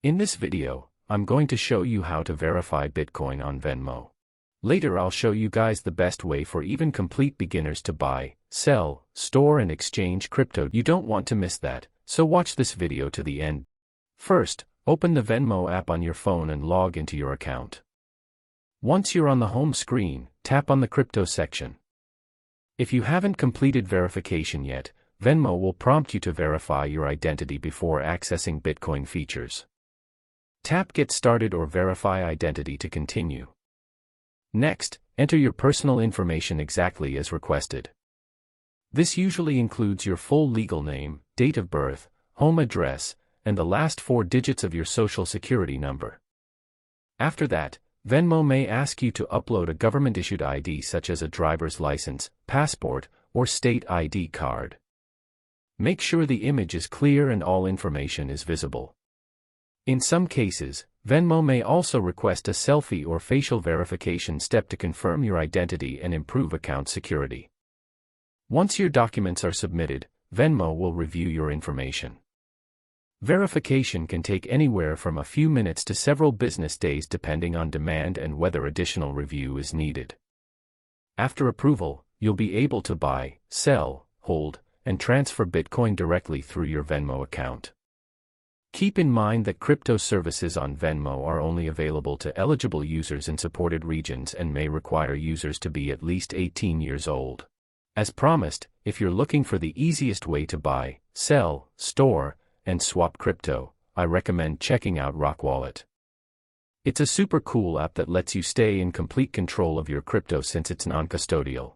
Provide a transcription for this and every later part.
In this video, I'm going to show you how to verify Bitcoin on Venmo. Later I'll show you guys the best way for even complete beginners to buy, sell, store and exchange crypto. You don't want to miss that, so watch this video to the end. First, open the Venmo app on your phone and log into your account. Once you're on the home screen, tap on the crypto section. If you haven't completed verification yet, Venmo will prompt you to verify your identity before accessing Bitcoin features. Tap Get Started or Verify Identity to continue. Next, enter your personal information exactly as requested. This usually includes your full legal name, date of birth, home address, and the last 4 digits of your social security number. After that, Venmo may ask you to upload a government-issued ID such as a driver's license, passport, or state ID card. Make sure the image is clear and all information is visible. In some cases, Venmo may also request a selfie or facial verification step to confirm your identity and improve account security. Once your documents are submitted, Venmo will review your information. Verification can take anywhere from a few minutes to several business days depending on demand and whether additional review is needed. After approval, you'll be able to buy, sell, hold, and transfer Bitcoin directly through your Venmo account. Keep in mind that crypto services on Venmo are only available to eligible users in supported regions and may require users to be at least 18 years old. As promised, if you're looking for the easiest way to buy, sell, store, and swap crypto, I recommend checking out Rockwallet. It's a super cool app that lets you stay in complete control of your crypto since it's non-custodial.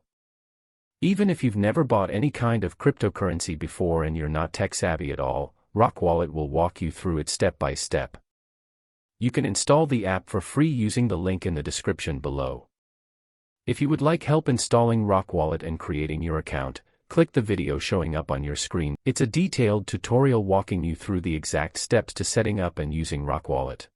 Even if you've never bought any kind of cryptocurrency before and you're not tech-savvy at all, Rockwallet will walk you through it step by step. You can install the app for free using the link in the description below. If you would like help installing Rockwallet and creating your account, click the video showing up on your screen. It's a detailed tutorial walking you through the exact steps to setting up and using Rockwallet.